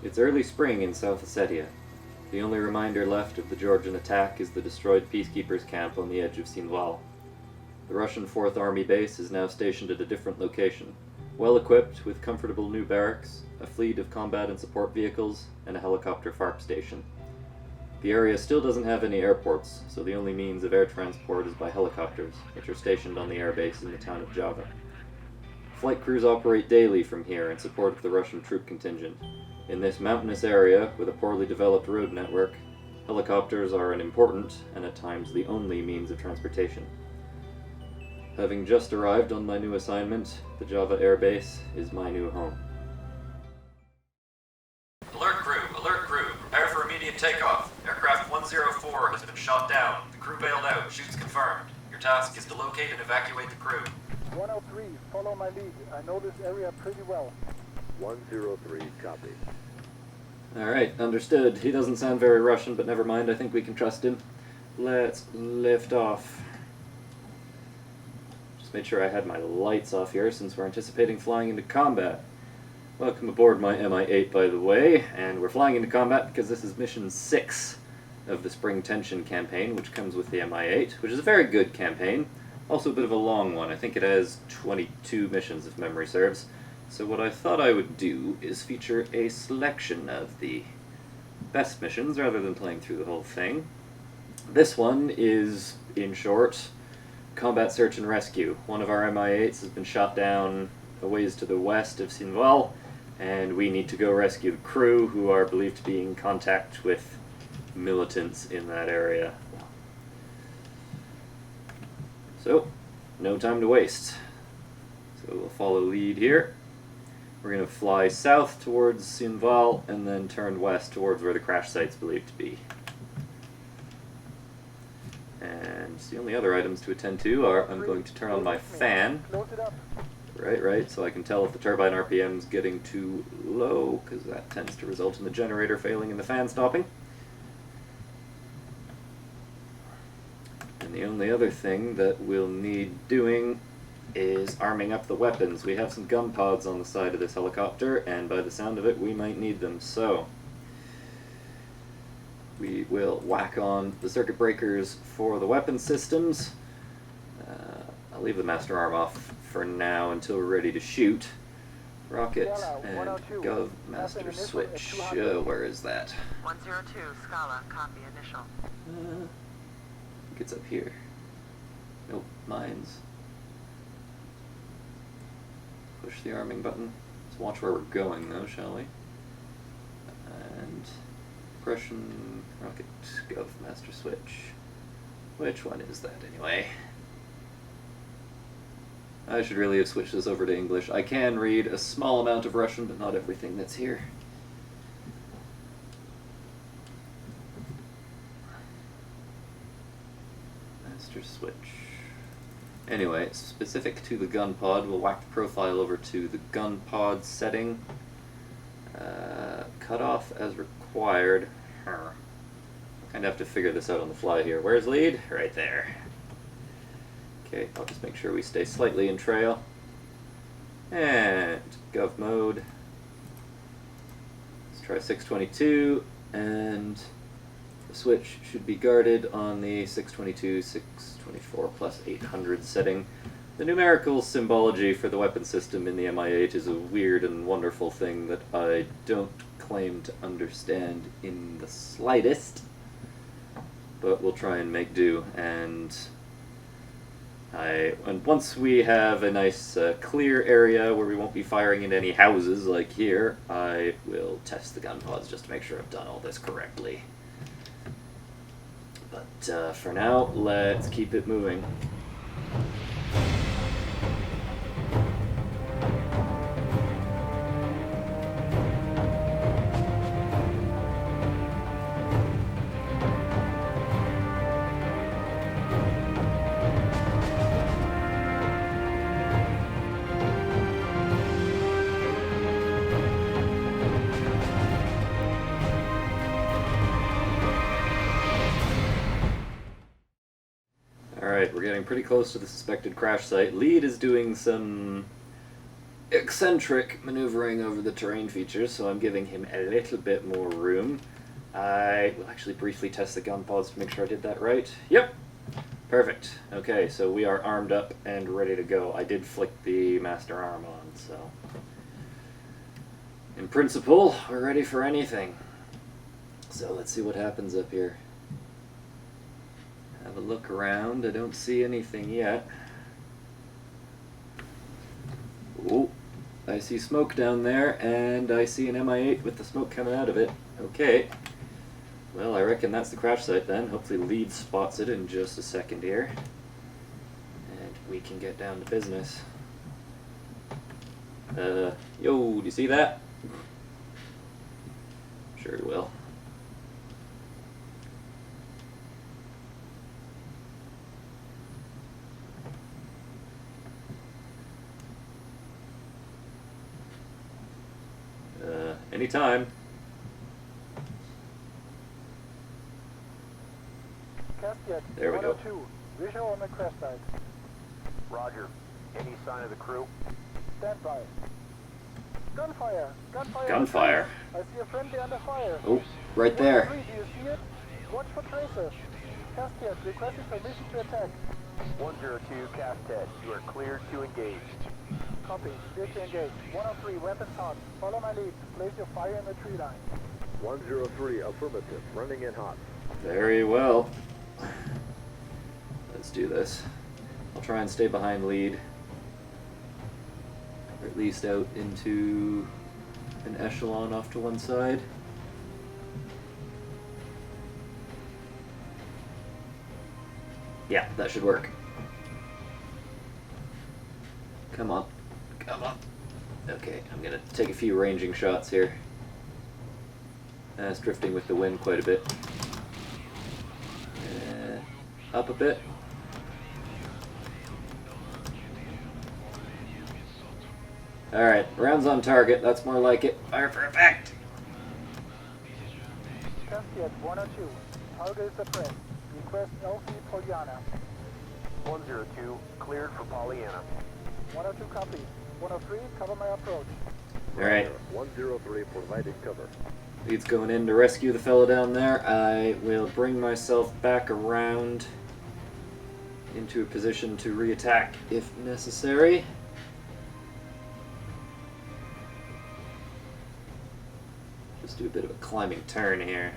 It's early spring in South Ossetia. The only reminder left of the Georgian attack is the destroyed peacekeepers' camp on the edge of Sinval. The Russian 4th Army base is now stationed at a different location, well equipped with comfortable new barracks, a fleet of combat and support vehicles, and a helicopter FARP station. The area still doesn't have any airports, so the only means of air transport is by helicopters, which are stationed on the airbase in the town of Java. Flight crews operate daily from here in support of the Russian troop contingent. In this mountainous area, with a poorly developed road network, helicopters are an important, and at times the only, means of transportation. Having just arrived on my new assignment, the Java Air Base is my new home. Alert crew, prepare for immediate takeoff. Aircraft 104 has been shot down. The crew bailed out, shoots confirmed. Your task is to locate and evacuate the crew. 103, follow my lead. I know this area pretty well. 103, copy. Alright, understood. He doesn't sound very Russian, but never mind, I think we can trust him. Let's lift off. Just made sure I had my lights off here, since we're anticipating flying into combat. Welcome aboard my Mi-8, by the way, and we're flying into combat because this is mission 6 of the Spring Tension campaign, which comes with the Mi-8, which is a very good campaign. Also a bit of a long one. I think it has 22 missions, if memory serves. So what I thought I would do is feature a selection of the best missions, rather than playing through the whole thing. This one is, in short, combat search and rescue. One of our Mi-8s has been shot down a ways to the west of Sinval, and we need to go rescue the crew, who are believed to be in contact with militants in that area. So, no time to waste. So we'll follow lead here. We're going to fly south towards Sinval, and then turn west towards where the crash site's believed to be. And the only other items to attend to are, I'm going to turn on my fan. Close it up. Right, so I can tell if the turbine RPM's getting too low, because that tends to result in the generator failing and the fan stopping. And the only other thing that we'll need doing is arming up the weapons. We have some gun pods on the side of this helicopter, and by the sound of it, we might need them, so we will whack on the circuit breakers for the weapon systems. I'll leave the master arm off for now until we're ready to shoot. Rocket and Gov master switch. Where is that? 102, Scala, copy initial. I think it's up here. Nope, mines. Push the arming button. Let's watch where we're going though, shall we? And compression, rocket, Gov master switch. Which one is that anyway? I should really have switched this over to English. I can read a small amount of Russian, but not everything that's here. Master switch. Anyway, specific to the gun pod, we'll whack the profile over to the gun pod setting. Cut off as required. Kind of have to figure this out on the fly here. Where's lead? Right there. Okay, I'll just make sure we stay slightly in trail. And Gov mode. Let's try 622, and the switch should be guarded on the 622, 624 plus 800 setting. The numerical symbology for the weapon system in the Mi-8 is a weird and wonderful thing that I don't claim to understand in the slightest, but we'll try and make do. And once we have a nice clear area where we won't be firing into any houses like here, I will test the gun pods just to make sure I've done all this correctly. But for now, let's keep it moving. Alright, we're getting pretty close to the suspected crash site. Lead is doing some eccentric maneuvering over the terrain features, so I'm giving him a little bit more room. I will actually briefly test the gun pods to make sure I did that right. Yep. Perfect. Okay, so we are armed up and ready to go. I did flick the master arm on, so in principle, we're ready for anything. So let's see what happens up here. Have a look around. I don't see anything yet. Oh, I see smoke down there, and I see an Mi-8 with the smoke coming out of it. Okay. Well, I reckon that's the crash site then. Hopefully Lead spots it in just a second here. And we can get down to business. Yo, do you see that? Sure he will. Anytime. Casket, There we go. 102. Visual on the crash site. Roger. Any sign of the crew? Stand by. Gunfire! Gunfire! Gunfire. I see a friendly under fire. Oh, right there. 103, do you see it? Watch for tracers. Casket, requesting permission to attack. 102, Castet. You are cleared to engage. Copy. Clear to engage. 103, weapons hot. Follow my lead. Place your fire in the tree line. 103, affirmative. Running in hot. Very well. Let's do this. I'll try and stay behind Lead. Or at least out into an echelon off to one side. Yeah, that should work. Come on. Come on. Okay, I'm gonna take a few ranging shots here. It's drifting with the wind quite a bit. Up a bit. Alright, rounds on target, that's more like it. Fire for effect! Casket, 102. Target is suppressed. Request LC Pollyanna. 102, cleared for Pollyanna. 102 copy. 103, cover my approach. Alright, 103, providing cover. Lead's going in to rescue the fellow down there. I will bring myself back around into a position to re-attack if necessary. Just do a bit of a climbing turn here.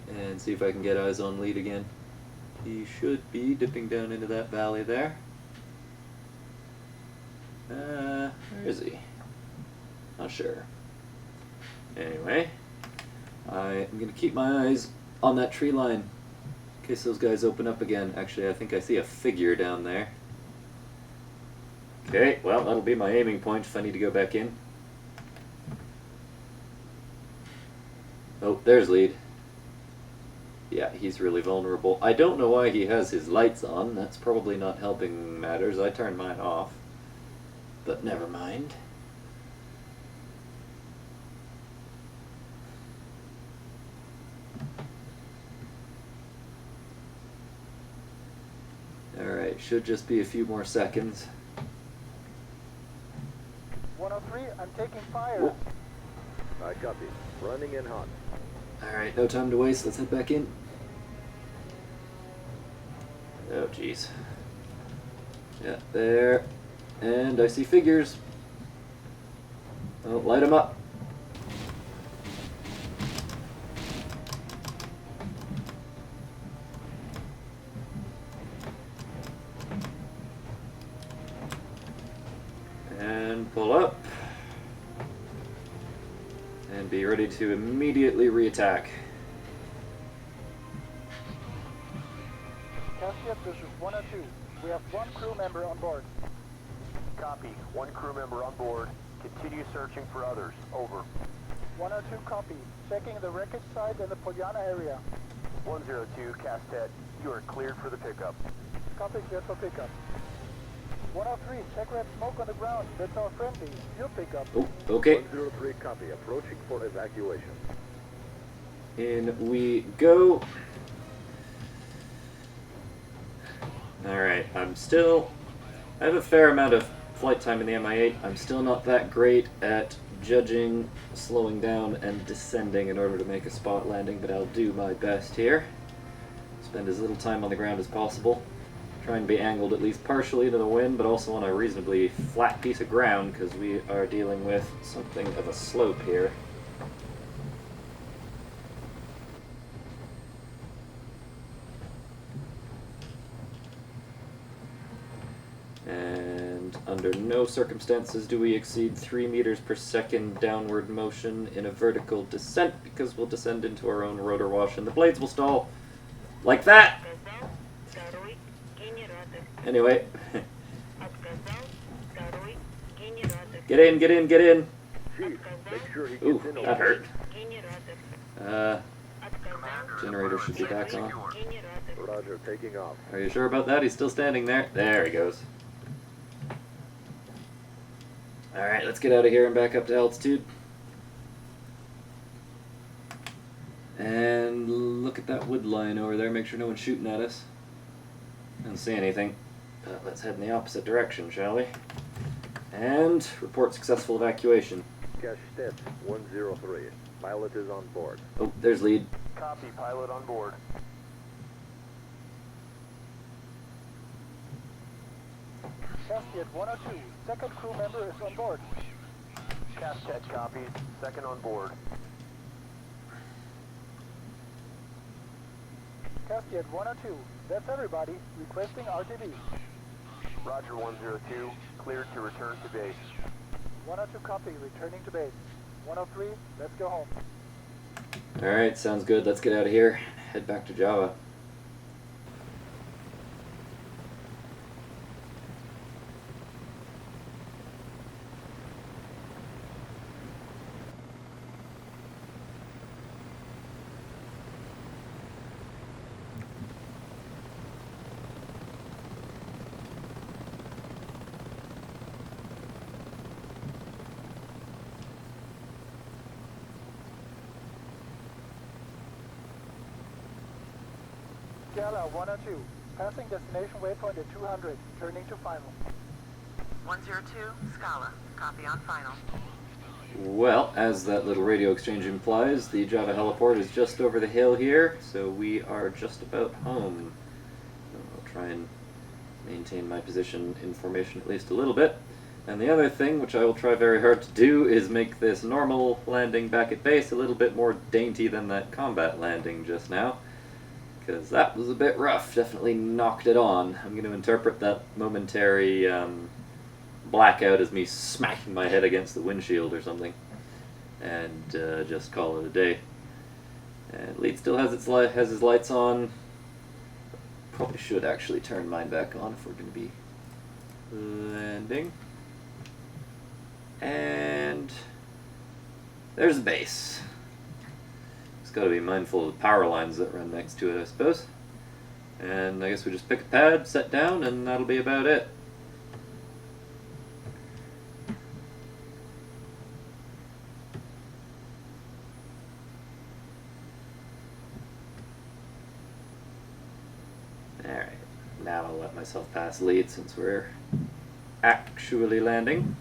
And see if I can get eyes on Lead again. He should be dipping down into that valley there. Where is he? Not sure. Anyway, I'm going to keep my eyes on that tree line in case those guys open up again. Actually, I think I see a figure down there. Okay, well, that'll be my aiming point if I need to go back in. Oh, there's Lead. Yeah, he's really vulnerable. I don't know why he has his lights on. That's probably not helping matters. I turned mine off. But never mind. Alright, should just be a few more seconds. 103, I'm taking fire. Oh. I copy. Running in hot. Alright, no time to waste. Let's head back in. Oh, jeez. Yeah, there. And I see figures. Oh, light them up. And pull up. And be ready to immediately re-attack. Casket, this is 102. We have one crew member on board. Copy. One crew member on board. Continue searching for others. Over. 102 copy. Checking the wreckage site in the Pollyanna area. 102, Castet. You are cleared for the pickup. Copy, clear for pickup. 103, check red smoke on the ground. That's our friendly. You'll pick up. Oh, okay. 103, copy. Approaching for evacuation. In we go. Alright, I have a fair amount of flight time in the Mi-8. I'm still not that great at judging, slowing down, and descending in order to make a spot landing, but I'll do my best here. Spend as little time on the ground as possible. Try and be angled at least partially to the wind, but also on a reasonably flat piece of ground, because we are dealing with something of a slope here. And under no circumstances do we exceed 3 meters per second downward motion in a vertical descent, because we'll descend into our own rotor wash and the blades will stall. Like that! Anyway. Get in, get in, get in! Chief, make sure he gets Ooh, in that hurt. Commander, Generator should be back on. Roger, taking off. Are you sure about that? He's still standing there. There he goes. Alright, let's get out of here and back up to altitude. And look at that wood line over there. Make sure no one's shooting at us. I don't see anything. But let's head in the opposite direction, shall we? And report successful evacuation. Cash Step 103. Pilot is on board. Oh, there's lead. Copy, pilot on board. Casket 102, second crew member is on board. Castet copies, second on board. Casket 102, that's everybody, requesting RTB. Roger 102, cleared to return to base. 102 copy, returning to base. 103, let's go home. Alright, sounds good. Let's get out of here. Head back to Java. Gala 102, passing destination waypoint at 200, turning to final. 102, Scala. Copy on final. Well, as that little radio exchange implies, the Java heliport is just over the hill here, so we are just about home. I'll try and maintain my position in formation at least a little bit. And the other thing, which I will try very hard to do, is make this normal landing back at base a little bit more dainty than that combat landing just now. Because that was a bit rough, definitely knocked it on. I'm going to interpret that momentary blackout as me smacking my head against the windshield or something. And just call it a day. And lead still has his lights on. Probably should actually turn mine back on if we're going to be landing. And there's the base. Got to be mindful of the power lines that run next to it, I suppose. And I guess we just pick a pad, set down, and that'll be about it. Alright, now I'll let myself pass lead since we're actually landing.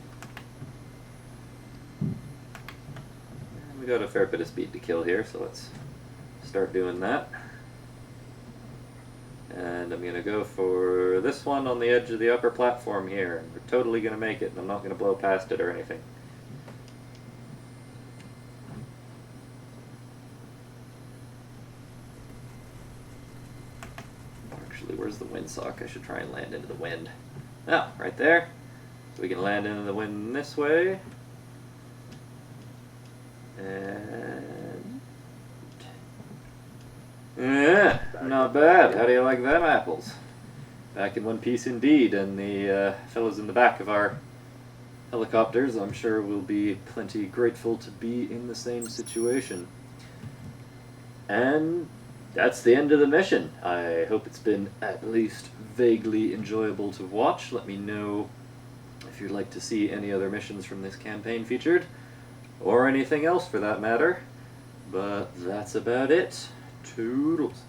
We got a fair bit of speed to kill here, so let's start doing that. And I'm going to go for this one on the edge of the upper platform here. We're totally going to make it, and I'm not going to blow past it or anything. Actually, where's the windsock? I should try and land into the wind. Oh, right there. So we can land into the wind this way. And yeah, not bad. How do you like them apples? Back in one piece indeed, and the fellows in the back of our helicopters, I'm sure, will be plenty grateful to be in the same situation. And that's the end of the mission. I hope it's been at least vaguely enjoyable to watch. Let me know if you'd like to see any other missions from this campaign featured, or anything else for that matter. But that's about it. Toodles.